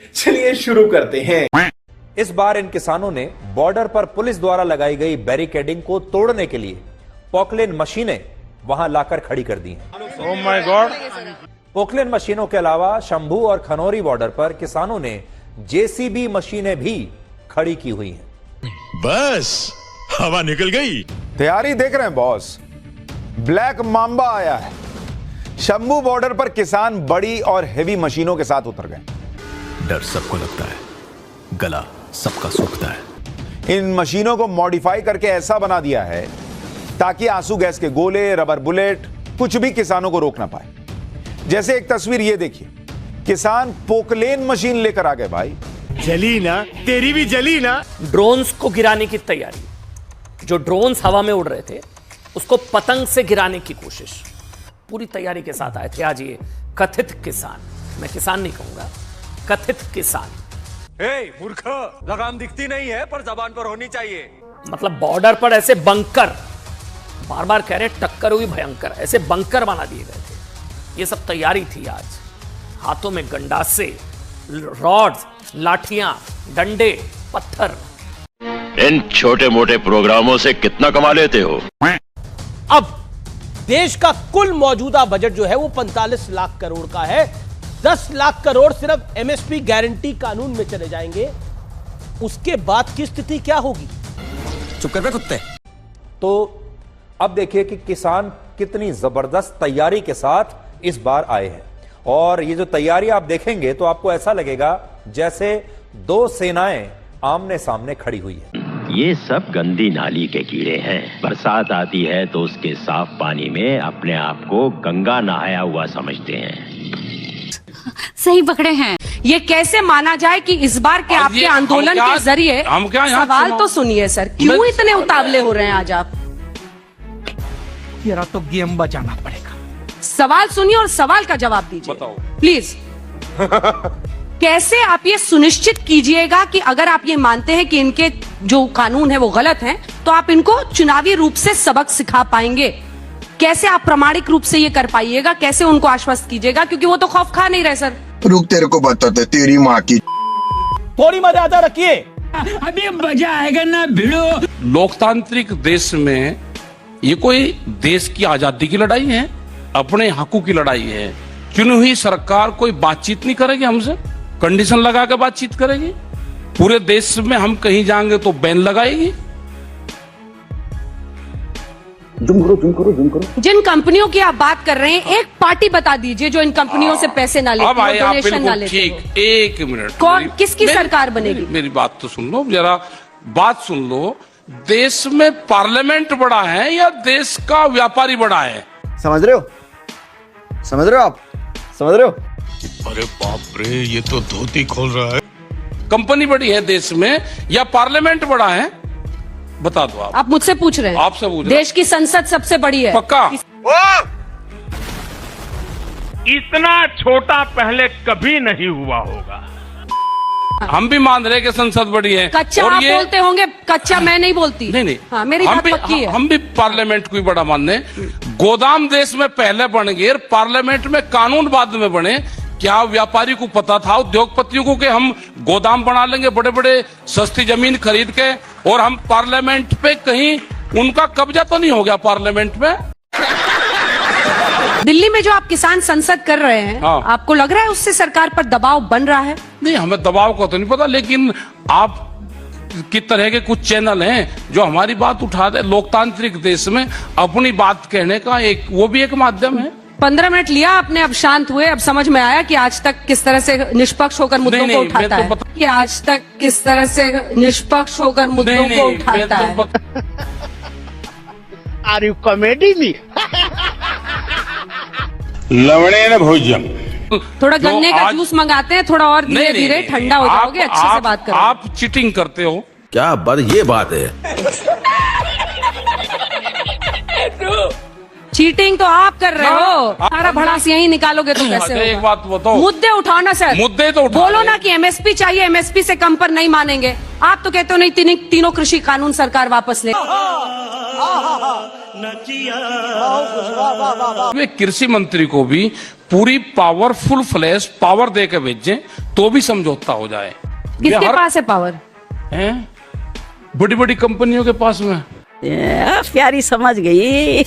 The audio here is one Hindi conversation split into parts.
चलिए शुरू करते हैं। इस बार इन किसानों ने बॉर्डर पर पुलिस द्वारा लगाई गई बैरिकेडिंग को तोड़ने के लिए पोकलेन मशीनें वहां लाकर खड़ी कर दी हैं। Oh my God. पोकलेन मशीनों के अलावा शंभू और खनौरी बॉर्डर पर किसानों ने जेसीबी मशीनें भी खड़ी की हुई हैं। बस हवा निकल गई। तैयारी देख रहे हैं बॉस, ब्लैक मांबा आया है। शंभू बॉर्डर पर किसान बड़ी और हेवी मशीनों के साथ उतर गए। डर सबको लगता है, गला सबका सूखता है। इन मशीनों को मॉडिफाई करके ऐसा बना दिया है ताकि आंसू गैस के गोले, रबर बुलेट कुछ भी किसानों को रोक ना पाए। जैसे एक तस्वीर ये देखिए, किसान पोकलेन मशीन लेकर आ गए। भाई जली ना, तेरी भी जली ना। ड्रोन्स को गिराने की तैयारी, जो ड्रोन्स हवा में उड़ रहे थे उसको पतंग से गिराने की कोशिश पूरी तैयारी के साथ आए थे आज ये कथित किसान। मैं किसान नहीं कहूंगा, कथित किसान। मूर्ख, लगाम दिखती नहीं है पर जबान पर होनी चाहिए। मतलब बॉर्डर पर ऐसे बंकर, बार बार कह रहे टक्कर हुई भयंकर, ऐसे बंकर बना दिए गए थे। ये सब तैयारी थी आज। हाथों में गंडासे, रॉड्स, लाठियां, डंडे, पत्थर। इन छोटे मोटे प्रोग्रामों से कितना कमा लेते हो? अब देश का कुल मौजूदा बजट जो है वो 45 लाख करोड़ का है। 10 लाख करोड़ सिर्फ एमएसपी गारंटी कानून में चले जाएंगे। उसके बाद की स्थिति क्या होगी? चुप कर बे कुत्ते। तो अब देखिए कि किसान कितनी जबरदस्त तैयारी के साथ इस बार आए हैं। और ये जो तैयारी आप देखेंगे तो आपको ऐसा लगेगा जैसे दो सेनाएं आमने सामने खड़ी हुई है। ये सब गंदी नाली के कीड़े हैं। बरसात आती है तो उसके साफ पानी में अपने आप को गंगा नहाया हुआ समझते हैं। सही पकड़े हैं। ये कैसे माना जाए कि इस बार के आपके आंदोलन के जरिए सवाल तो सुनिए सर, क्यों इतने उतावले हो रहे हैं आज आप? मेरा तो गेम बचाना पड़ेगा। सवाल सुनिए और सवाल का जवाब दीजिए प्लीज। कैसे आप ये सुनिश्चित कीजिएगा कि अगर आप ये मानते हैं कि इनके जो कानून है वो गलत हैं, तो आप इनको चुनावी रूप से सबक सिखा पाएंगे? कैसे आप प्रामाणिक रूप से ये कर पाइएगा? कैसे उनको आश्वस्त कीजिएगा? क्योंकि वो तो खौफ खा नहीं रहे सर। रुक, तेरे को बताते तेरी माँ की। थोड़ी मर्यादा रखिए। अभी मजा आएगा ना भिड़ो। लोकतांत्रिक देश में ये कोई देश की आजादी की लड़ाई है, अपने हकों की लड़ाई है। चुनी हुई सरकार कोई बातचीत नहीं करेगी हमसे, कंडीशन लगा के बातचीत करेगी। पूरे देश में हम कहीं जाएंगे तो बैन लगाएगी। जिन कंपनियों की आप बात कर रहे हैं, एक पार्टी बता दीजिए जो इन कंपनियों से पैसे ना लेती हो, डोनेशन ना लेती हो। ठीक, एक मिनट। कौन, किसकी सरकार बनेगी? मेरी बात तो सुन लो, जरा बात सुन लो। देश में पार्लियामेंट बड़ा है या देश का व्यापारी बड़ा है? समझ रहे हो? समझ रहे हो आप? समझ रहे हो? अरे बाप रे, ये तो धोती खोल रहा है। कंपनी बड़ी है देश में या पार्लियामेंट बड़ा है? बता दो आप मुझसे पूछ रहे हैं? आपसे पूछ रहे हैं। देश की संसद सबसे बड़ी है। पक्का? इतना छोटा पहले कभी नहीं हुआ होगा। हम भी मान रहे कि संसद बड़ी है। कच्चा आप बोलते होंगे, कच्चा मैं नहीं बोलती। नहीं, हाँ, मेरी बात पक्की है। हम भी पार्लियामेंट को बड़ा मानने। गोदाम देश में पहले बन गए, पार्लियामेंट में कानून बाद में बने। क्या व्यापारी को पता था, उद्योगपतियों को, कि हम गोदाम बना लेंगे बड़े बड़े सस्ती जमीन खरीद के, और हम पार्लियामेंट पे कहीं उनका कब्जा तो नहीं हो गया पार्लियामेंट में? दिल्ली में जो आप किसान संसद कर रहे हैं, हाँ। आपको लग रहा है उससे सरकार पर दबाव बन रहा है? नहीं, हमें दबाव का तो नहीं पता, लेकिन आप की तरह के कुछ चैनल हैं जो हमारी बात उठा दे। लोकतांत्रिक देश में अपनी बात कहने का एक वो भी एक माध्यम है। 15 मिनट लिया आपने, अब शांत हुए, अब समझ में आया कि आज तक किस तरह से निष्पक्ष होकर मुद्दों को उठाता है, कि आज तक किस तरह से निष्पक्ष होकर मुद्दों को उठाता है। Are you comedy me? लवणे न भोजन। थोड़ा गन्ने का जूस मंगाते हैं, थोड़ा और धीरे धीरे ठंडा हो जाओगे। अच्छे से बात करो। आप चीटिंग करते हो क्या? ये बात है। चीटिंग तो आप कर रहे हो। सारा भड़ास यही निकालोगे तो कैसे होगा? एक बात बताओ, मुद्दे उठाओ ना सर। मुद्दे तो उठाओ। बोलो ना कि एमएसपी चाहिए, एमएसपी से कम पर नहीं मानेंगे। आप तो कहते हो नहीं, तीनों कृषि कानून सरकार वापस ले। वे कृषि मंत्री को भी पूरी पावरफुल फ्लैश पावर दे के भेजें तो भी समझौता हो जाए। किसके पास है पावर? हैं बड़ी बड़ी कंपनियों के पास में। प्यारी समझ गई।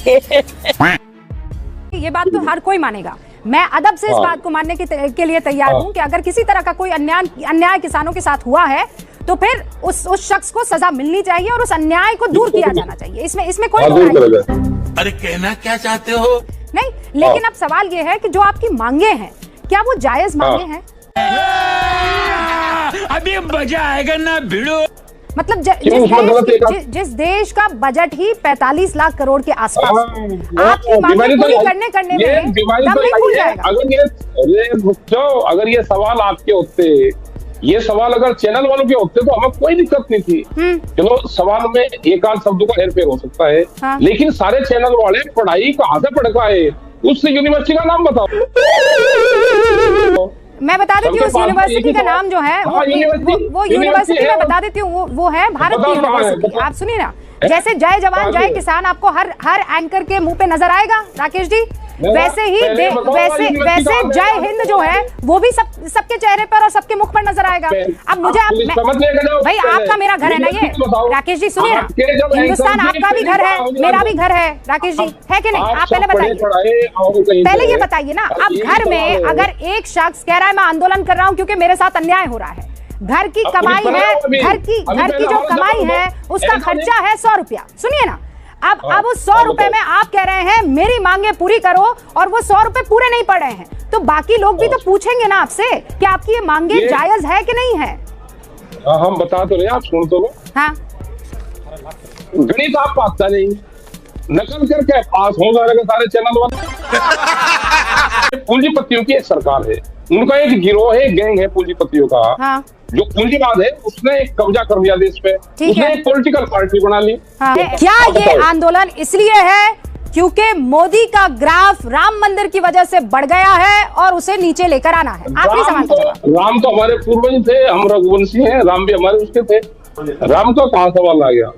ये बात तो हर कोई मानेगा। मैं अदब से इस बात को मानने के लिए तैयार हूं कि अगर किसी तरह का कोई अन्याय किसानों के साथ हुआ है तो फिर उस शख्स को सजा मिलनी चाहिए और उस अन्याय को दूर किया जाना चाहिए। इसमें कोई अरे कहना क्या चाहते हो? नहीं, लेकिन अब सवाल ये है कि जो आपकी मांगे हैं क्या वो जायज मांगे हैं? अभी मजा आएगा ना भिड़ो। मतलब जिस देश का बजट ही 45 लाख करोड़ के आसपास, आपकी मांगे पूरी करने में दम नहीं फूल जाएगा। अगर ये सवाल आपके होते, ये सवाल अगर चैनल वालों के होते तो हमें कोई दिक्कत नहीं थी। चलो सवाल में एक आध शब्दों का हेरफेर हो सकता है, लेकिन सारे चैनल वाले पढ़ाई कहाँ से पढ़ का है, उस यूनिवर्सिटी का नाम बताओ। मैं बता देती हूँ उस यूनिवर्सिटी का नाम जो है वो यूनिवर्सिटी मैं बता देती हूँ वो है भारत की यूनिवर्सिटी। आप सुनिए ना, जैसे जय जवान जय किसान आपको हर एंकर के मुंह पे नजर आएगा राकेश जी, वैसे ही वैसे जय हिंद जो है वो भी सबके चेहरे पर और सबके मुख पर नजर आएगा। अब मुझे भाई आपका मेरा घर है ना ये राकेश जी, सुनिए ना, हिंदुस्तान आपका भी घर है मेरा भी घर है राकेश जी, है कि नहीं? आप पहले ये बताइए ना, अब घर में अगर एक शख्स कह रहा है मैं आंदोलन कर रहा हूँ क्योंकि मेरे साथ अन्याय हो रहा है, घर की कमाई है, घर की जो कमाई है उसका खर्चा है 100 रुपया। सुनिए ना, अब उस 100 रुपए में आप कह रहे हैं मेरी मांगे पूरी करो और वो 100 रुपए पूरे नहीं पड़ रहे हैं, तो बाकी लोग भी तो पूछेंगे ना आपसे कि आपकी ये मांगे जायज है कि नहीं है। हम बता तो रहे, आप सुन तो लो। हाँ, गणित आपको आता नहीं, नकल करके पास हो जाएगा सारे चैनल वाले। पूंजीपतियों की एक सरकार है, उनका एक गिरोह है, गैंग है पूंजीपतियों का। हाँ। जो पूंजीवाद है उसने कब्जा कर लिया देश पे, उसने एक पॉलिटिकल पार्टी बना ली। हाँ। क्या ये आंदोलन इसलिए है क्योंकि मोदी का ग्राफ राम मंदिर की वजह से बढ़ गया है और उसे नीचे लेकर आना है? आखिरी सवाल। राम तो हमारे पूर्वज थे, हम रघुवंशी हैं, राम भी हमारे उसके थे, राम का कहाँ सवाल आ गया?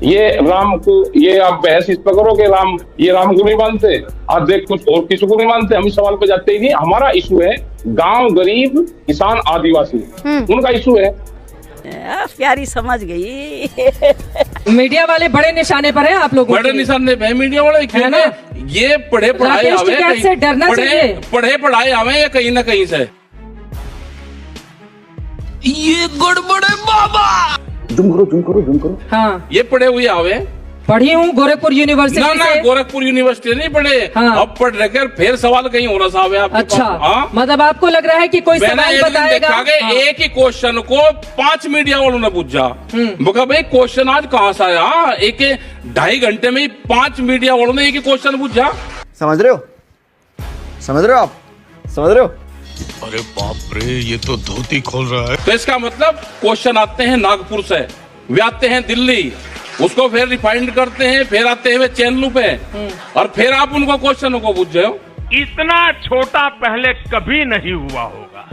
ये राम को, ये आप बहस इस पर करो कि राम, ये राम को नहीं मानते, आप देख कुछ और किसी को नहीं मानते, हम इस सवाल पे जाते ही नहीं। हमारा इशू है गांव, गरीब, किसान, आदिवासी, उनका इशू है। प्यारी समझ गई। मीडिया वाले बड़े निशाने पर हैं आप लोग, बड़े निशाने पे मीडिया वाले क्यों ना? ये पढ़े पढ़ाए आवे, पढ़े पढ़ाए आवे या कहीं ना कहीं से ये गड़बड़ है बाबा। जुम करो। हाँ, ये पढ़े हुए आवे, पढ़ी हूँ गोरखपुर यूनिवर्सिटी ना गोरखपुर यूनिवर्सिटी नहीं पढ़े। हाँ। अब पढ़ रहे फिर सवाल कहीं होना साहब आपके। अच्छा, हाँ? मतलब आपको लग रहा है कि कोई सवाल बताएगा? हाँ। एक ही क्वेश्चन को 5 मीडिया वालों ने पूछा, बोला भाई क्वेश्चन आज कहाँ से आया? हाँ, एक 2.5 घंटे में 5 मीडिया वालों ने एक ही क्वेश्चन पूछा। समझ रहे हो आप? समझ रहे हो? अरे बाप रे, ये तो धोती खोल रहा है। तो इसका मतलब क्वेश्चन आते हैं नागपुर से, वे आते हैं दिल्ली, उसको फिर रिफाइंड करते हैं, फिर आते हैं चैनलों पे, और फिर आप उनको क्वेश्चनों को पूछ रहे हो। इतना छोटा पहले कभी नहीं हुआ होगा।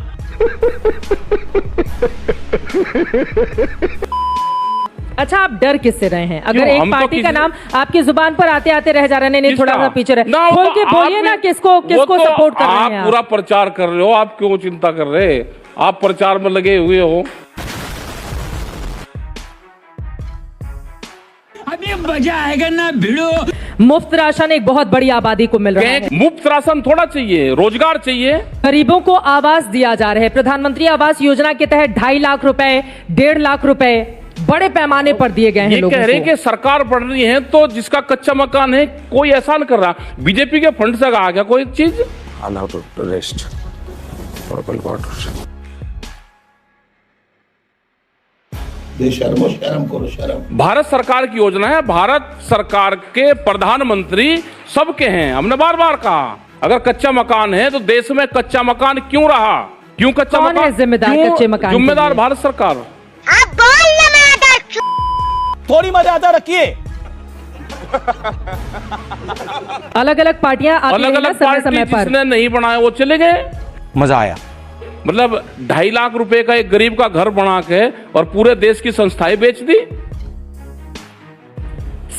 अच्छा, आप डर किससे रहे हैं? अगर एक पार्टी का नाम आपकी जुबान पर आते आते रह जा रहे हैं, नहीं थोड़ा सा पीछे रहे, खोल के बोलिए ना किसको सपोर्ट कर रहे हैं? आप पूरा प्रचार कर रहे हो, आप क्यों चिंता कर रहे हैं? आप प्रचार में लगे हुए हो। अभी मजा आएगा ना भिड़ो। मुफ्त राशन एक बहुत बड़ी आबादी को मिल रहा है। मुफ्त राशन थोड़ा चाहिए, रोजगार चाहिए। गरीबों को आवास दिया जा रहा है। प्रधानमंत्री आवास योजना के तहत 2.5 लाख रुपए, 1.5 लाख रुपए बड़े पैमाने पर दिए गए हैं। ये कह रहे कि सरकार बढ़ रही है तो जिसका कच्चा मकान है कोई ऐसा नहीं कर रहा। बीजेपी के फंड से आ गया कोई चीज। भारत सरकार की योजना है, भारत सरकार के प्रधानमंत्री सबके हैं। हमने बार बार कहा अगर कच्चा मकान है तो देश में कच्चा मकान क्यों रहा? क्यों कच्चा मकान? कौन है जिम्मेदार कच्चे मकान? जिम्मेदार भारत सरकार। थोड़ी मर्यादा रखिए। अलग अलग पार्टियां अलग अलग पार्टी जिसने नहीं बनाया वो चले गए। मजा आया। मतलब 2.5 लाख रुपए का एक गरीब का घर बना के और पूरे देश की संस्थाएं बेच दी।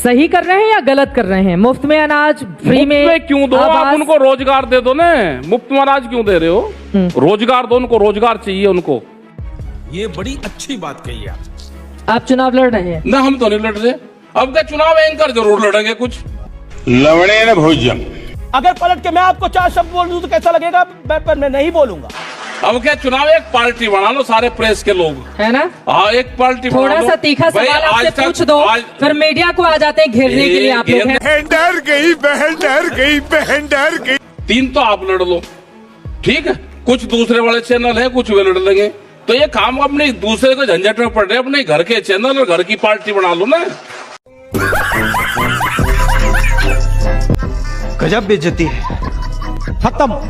सही कर रहे हैं या गलत कर रहे हैं? मुफ्त में अनाज, फ्री में क्यों दो? आप उनको रोजगार दे दो ना, मुफ्त में अनाज क्यों दे रहे हो? रोजगार दो उनको, रोजगार चाहिए उनको। ये बड़ी अच्छी बात कही आप चुनाव लड़ रहे हैं? ना, हम तो नहीं लड़ रहे। अब क्या चुनाव एंकर जरूर लड़ेंगे कुछ। लवणे न भोजन। अगर पलट के मैं आपको 4 शब्द बोल दूं तो कैसा लगेगा? पर मैं नहीं बोलूंगा। अब क्या चुनाव एक पार्टी बना लो सारे प्रेस के लोग, है ना? हाँ, एक पार्टी थोड़ा सा तीखा सवाल आपसे पूछ दो, फिर मीडिया को आ जाते हैं घेरने के लिए आप लोग। बहन डर गई, बहन डर गई, बहन डर गई। 3 तो आप लड़ लो, ठीक है? कुछ दूसरे वाले चैनल है, कुछ वे लड़ लेंगे। तो ये काम अपने दूसरे को झंझट में पड़ रहे, अपने घर के चैनल और घर की पार्टी बना लो ना। गजब बेइज्जती है। खत्म।